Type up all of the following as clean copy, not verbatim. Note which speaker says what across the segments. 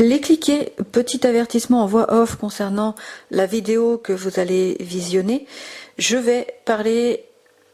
Speaker 1: Les cliquer, petit avertissement en voix off concernant la vidéo que vous allez visionner. Je vais parler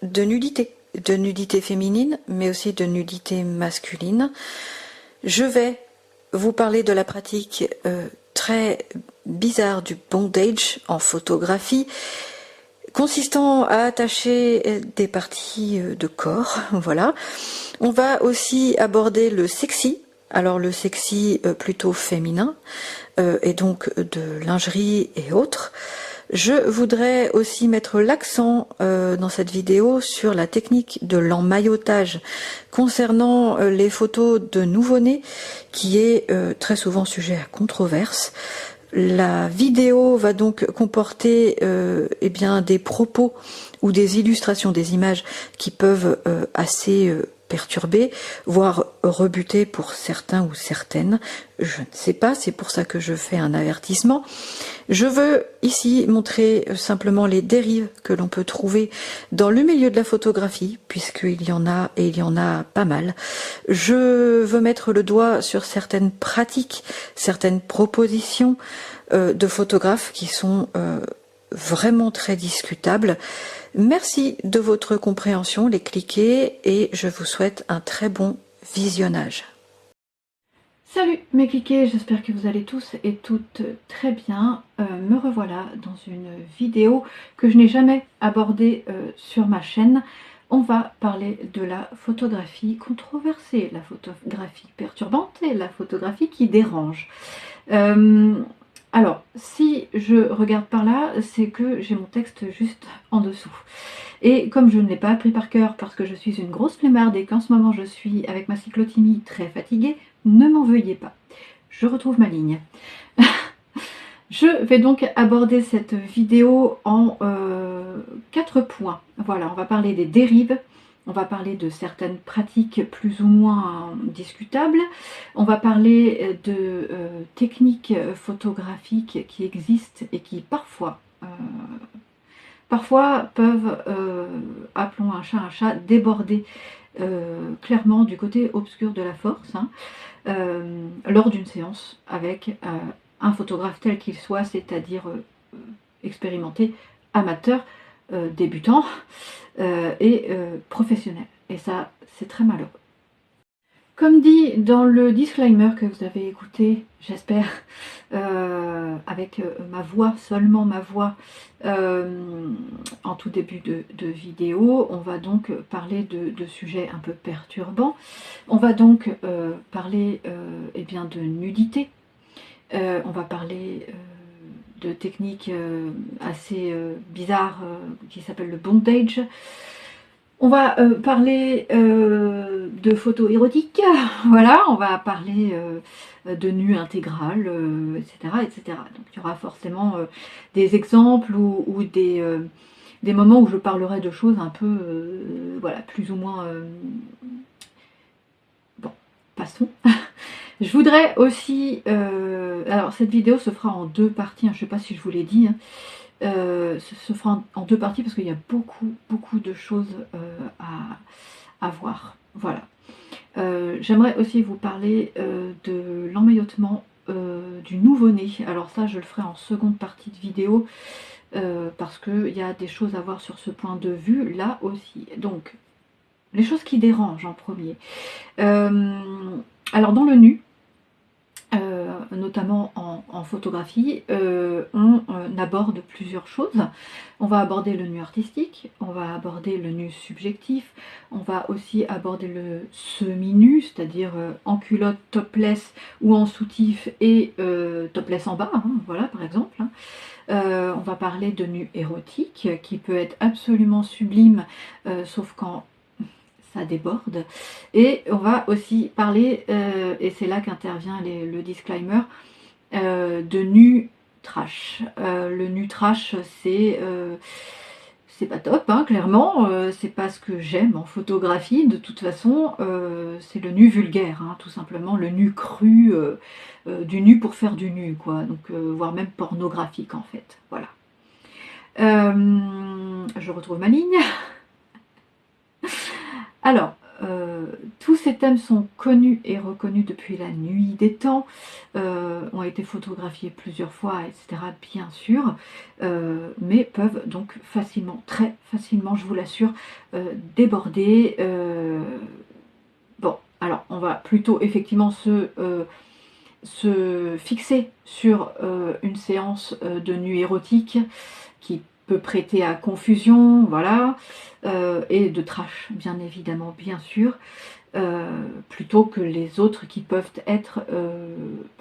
Speaker 1: de nudité féminine, mais aussi de nudité masculine. Je vais vous parler de la pratique très bizarre du bondage en photographie, consistant à attacher des parties de corps, voilà. On va aussi aborder le sexy. Alors le sexy plutôt féminin, et donc de lingerie et autres. Je voudrais aussi mettre l'accent dans cette vidéo sur la technique de l'emmaillotage concernant les photos de nouveau-nés, qui est très souvent sujet à controverse. La vidéo va donc comporter eh bien, des propos ou des illustrations, des images qui peuvent assez perturber, voire rebuter pour certains ou certaines. Je ne sais pas, c'est pour ça que je fais un avertissement. Je veux ici montrer simplement les dérives que l'on peut trouver dans le milieu de la photographie, puisqu'il y en a et il y en a pas mal. Je veux mettre le doigt sur certaines pratiques, certaines propositions de photographes qui sont vraiment très discutables. Merci de votre compréhension, les cliquets, et je vous souhaite un très bon visionnage.
Speaker 2: Salut mes cliquets, j'espère que vous allez tous et toutes très bien. Me revoilà dans une vidéo que je n'ai jamais abordée sur ma chaîne. On va parler de la photographie controversée, la photographie perturbante et la photographie qui dérange. Alors, si je regarde par là, c'est que j'ai mon texte juste en dessous. Et comme je ne l'ai pas appris par cœur parce que je suis une grosse flemmarde et qu'en ce moment je suis avec ma cyclothymie très fatiguée, ne m'en veuillez pas. Je retrouve ma ligne. Je vais donc aborder cette vidéo en 4 points. Voilà, on va parler des dérives, on va parler de certaines pratiques plus ou moins discutables, on va parler de techniques photographiques qui existent et qui parfois peuvent, appelons un chat, déborder clairement du côté obscur de la force, hein, lors d'une séance avec un photographe tel qu'il soit, c'est-à-dire expérimenté, amateur, débutant et professionnel. Et ça, c'est très malheureux. Comme dit dans le disclaimer que vous avez écouté, j'espère, avec ma voix, seulement ma voix, en tout début de vidéo, on va donc parler de sujets un peu perturbants. On va donc parler eh bien, de nudité, on va parler de techniques assez bizarres qui s'appellent le bondage. On va parler de photos érotiques, voilà, on va parler de nu intégral, etc., etc. Donc il y aura forcément des exemples ou des moments où je parlerai de choses un peu, voilà, plus ou moins... Bon, passons. Je voudrais aussi... alors cette vidéo se fera en 2 parties, hein, je ne sais pas si je vous l'ai dit, hein. Se fera en 2 parties parce qu'il y a beaucoup de choses à voir. Voilà. J'aimerais aussi vous parler de l'emmaillotement du nouveau-né. Alors ça, je le ferai en seconde partie de vidéo parce qu'il y a des choses à voir sur ce point de vue là aussi. Donc, les choses qui dérangent en premier. Alors dans le nu, notamment en photographie, on aborde plusieurs choses. On va aborder le nu artistique, on va aborder le nu subjectif, on va aussi aborder le semi-nu, c'est-à-dire en culotte topless ou en soutif et topless en bas, hein, voilà par exemple. Hein. On va parler de nu érotique qui peut être absolument sublime, sauf quand ça déborde. Et on va aussi parler, et c'est là qu'intervient le disclaimer, de nu trash. Le nu trash, c'est pas top, hein, clairement, c'est pas ce que j'aime en photographie, de toute façon, c'est le nu vulgaire, hein, tout simplement, le nu cru, du nu pour faire du nu, quoi, donc, voire même pornographique en fait, voilà. Je retrouve ma ligne. Alors, tous ces thèmes sont connus et reconnus depuis la nuit des temps, ont été photographiés plusieurs fois, etc. bien sûr, mais peuvent donc facilement, très facilement, je vous l'assure, déborder. Bon, alors on va plutôt effectivement se fixer sur une séance de nuit érotique qui peut prêter à confusion, voilà, et de trash, bien évidemment, bien sûr, plutôt que les autres qui peuvent être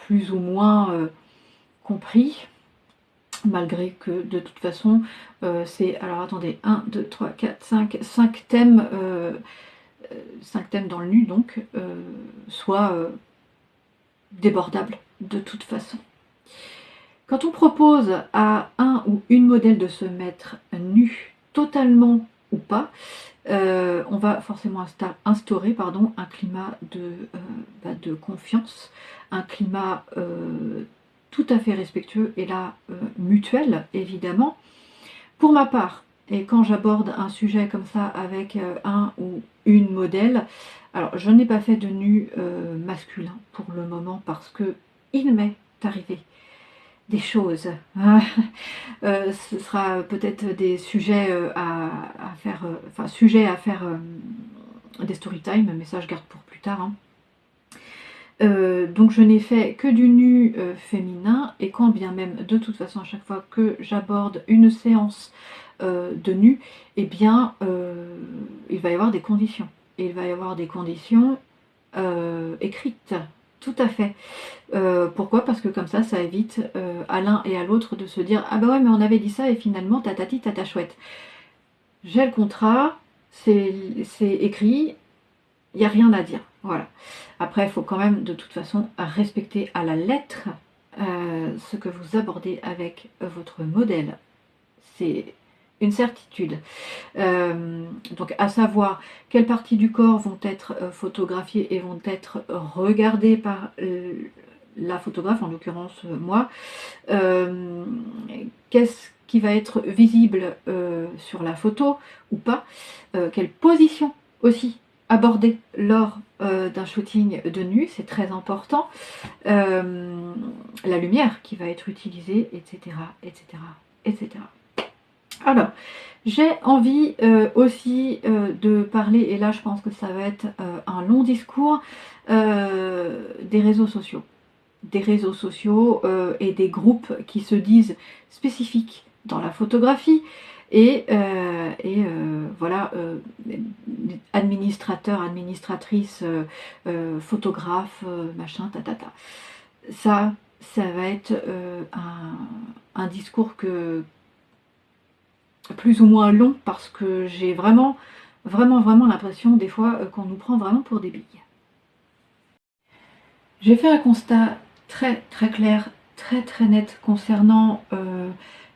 Speaker 2: plus ou moins compris, malgré que de toute façon, c'est, alors attendez, 1, 2, 3, 4, 5 thèmes, 5 thèmes dans le nu, donc, soit débordables de toute façon. Quand on propose à un ou une modèle de se mettre nu, totalement ou pas, on va forcément instaurer un climat de confiance, un climat tout à fait respectueux et là mutuel évidemment. Pour ma part, et quand j'aborde un sujet comme ça avec un ou une modèle, alors je n'ai pas fait de nu masculin pour le moment parce que il m'est arrivé des choses. Ce sera peut-être des sujets à faire, enfin sujets à faire des story time, mais ça je garde pour plus tard. Hein. Donc je n'ai fait que du nu féminin, et quand bien même de toute façon à chaque fois que j'aborde une séance de nu, eh bien il va y avoir des conditions. Et il va y avoir des conditions écrites, tout à fait. Pourquoi? Parce que comme ça évite à l'un et à l'autre de se dire ah bah ouais mais on avait dit ça et finalement tatati tata chouette. J'ai le contrat, c'est écrit, il n'y a rien à dire. Voilà. Après, il faut quand même de toute façon respecter à la lettre ce que vous abordez avec votre modèle. C'est une certitude. Donc à savoir quelles parties du corps vont être photographiées et vont être regardées par la photographe, en l'occurrence moi. Qu'est-ce qui va être visible sur la photo ou pas, quelle position aussi aborder lors d'un shooting de nu, c'est très important, la lumière qui va être utilisée, etc. etc. etc. Alors, j'ai envie aussi de parler, et là je pense que ça va être un long discours, des réseaux sociaux. Des réseaux sociaux et des groupes qui se disent spécifiques dans la photographie et voilà, administrateurs, administratrices, photographes, machin, tatata. Ça va être un discours plus ou moins long parce que j'ai vraiment l'impression des fois qu'on nous prend vraiment pour des billes. J'ai fait un constat très clair, très net concernant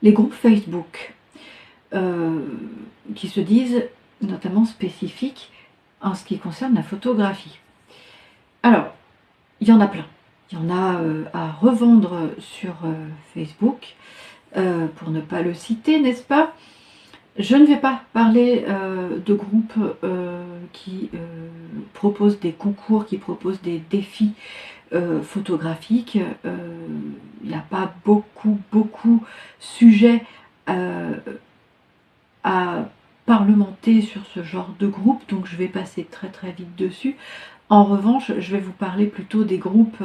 Speaker 2: les groupes Facebook qui se disent notamment spécifiques en ce qui concerne la photographie. Alors, il y en a plein. Il y en a à revendre sur Facebook, pour ne pas le citer, n'est-ce pas? Je ne vais pas parler de groupes qui proposent des concours, qui proposent des défis photographiques. Il n'y a pas beaucoup sujet à parlementer sur ce genre de groupe, donc je vais passer très vite dessus. En revanche, je vais vous parler plutôt des groupes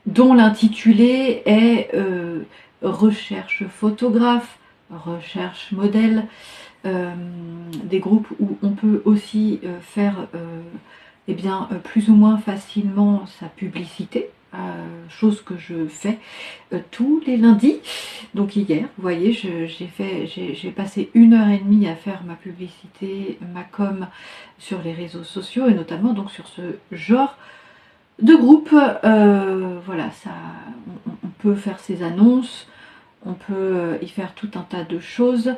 Speaker 2: dont l'intitulé est recherche photographe, recherche modèle, des groupes où on peut aussi faire eh bien, plus ou moins facilement sa publicité, chose que je fais tous les lundis. Donc hier, vous voyez, j'ai passé 1h30 à faire ma publicité, ma com sur les réseaux sociaux et notamment donc sur ce genre de groupe. Voilà, ça, on peut faire ses annonces, on peut y faire tout un tas de choses,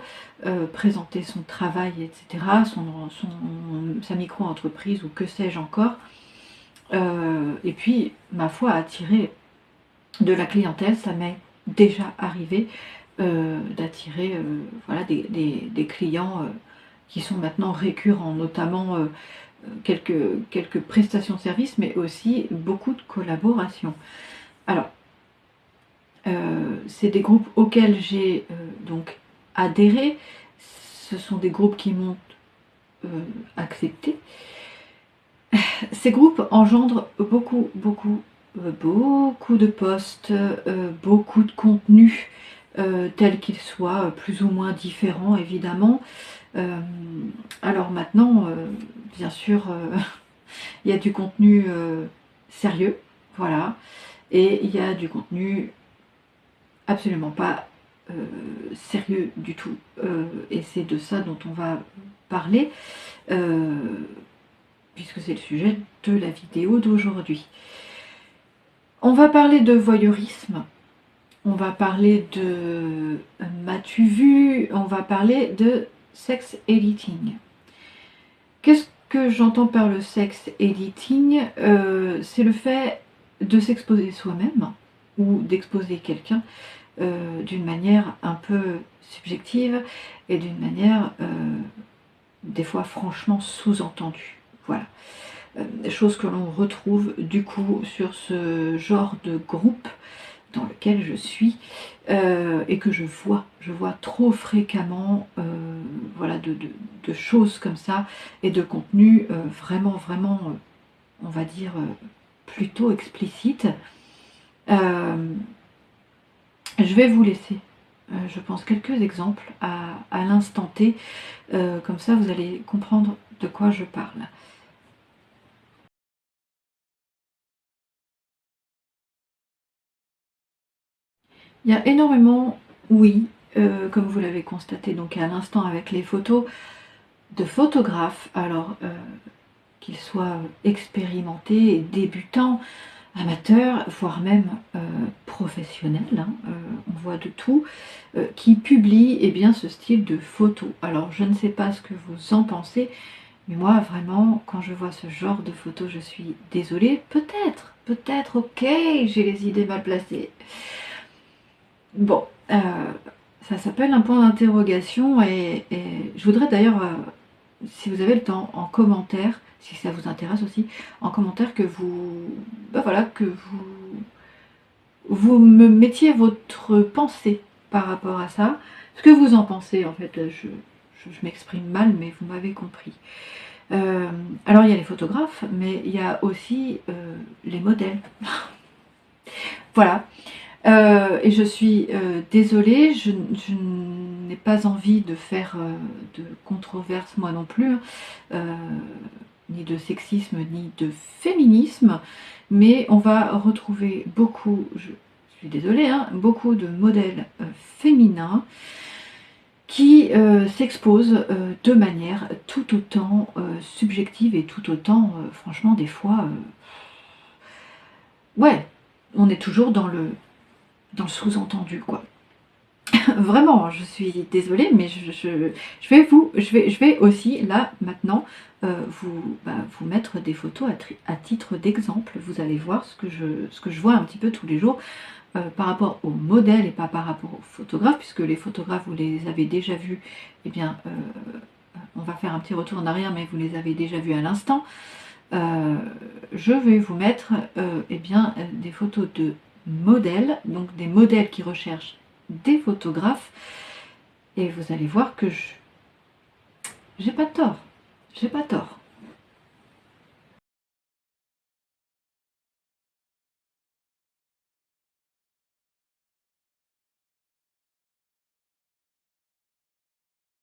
Speaker 2: présenter son travail, etc., sa micro-entreprise ou que sais-je encore. Et puis, ma foi, attirer de la clientèle, ça m'est déjà arrivé d'attirer voilà, des clients qui sont maintenant récurrents, notamment quelques prestations de services, mais aussi beaucoup de collaborations. Alors, c'est des groupes auxquels j'ai donc adhéré. Ce sont des groupes qui m'ont accepté. Ces groupes engendrent beaucoup de posts, beaucoup de contenus, tels qu'ils soient plus ou moins différents, évidemment. Alors maintenant, bien sûr, il y a du contenu sérieux, voilà, et il y a du contenu absolument pas sérieux du tout. Et c'est de ça dont on va parler, puisque c'est le sujet de la vidéo d'aujourd'hui. On va parler de voyeurisme, on va parler de m'as-tu vu, on va parler de sex editing. Qu'est-ce que j'entends par le sex editing? C'est le fait de s'exposer soi-même ou d'exposer quelqu'un d'une manière un peu subjective et d'une manière des fois franchement sous-entendue. Voilà. Chose que l'on retrouve du coup sur ce genre de groupe dans lequel je suis et que je vois trop fréquemment, voilà, de choses comme ça et de contenu vraiment, on va dire, plutôt explicite. Je vais vous laisser, je pense, quelques exemples à l'instant T, comme ça vous allez comprendre de quoi je parle. Il y a énormément, oui, comme vous l'avez constaté donc à l'instant avec les photos, de photographes, alors qu'ils soient expérimentés, débutants, amateurs, voire même professionnels, hein, on voit de tout, qui publient eh bien, ce style de photos. Alors je ne sais pas ce que vous en pensez, mais moi vraiment, quand je vois ce genre de photos, je suis désolée, peut-être, ok, j'ai les idées mal placées. Bon, ça s'appelle un point d'interrogation et je voudrais d'ailleurs, si vous avez le temps, en commentaire, si ça vous intéresse aussi, en commentaire que vous, voilà, que vous me mettiez votre pensée par rapport à ça, ce que vous en pensez en fait, je m'exprime mal mais vous m'avez compris. Alors il y a les photographes, mais il y a aussi les modèles. Voilà. Et je suis désolée, je n'ai pas envie de faire de controverse moi non plus, ni de sexisme, ni de féminisme, mais on va retrouver beaucoup, je suis désolée, hein, beaucoup de modèles féminins qui s'exposent de manière tout autant subjective et tout autant, franchement, des fois, ouais, on est toujours dans le sous-entendu, quoi. Vraiment, je suis désolée, mais je vais aussi, là, maintenant, vous mettre des photos à titre d'exemple. Vous allez voir ce que je vois un petit peu tous les jours par rapport aux modèles et pas par rapport aux photographes, puisque les photographes, vous les avez déjà vus, eh bien, on va faire un petit retour en arrière, mais vous les avez déjà vus à l'instant. Je vais vous mettre eh bien, des photos de modèles, donc des modèles qui recherchent des photographes, et vous allez voir que j'ai pas tort,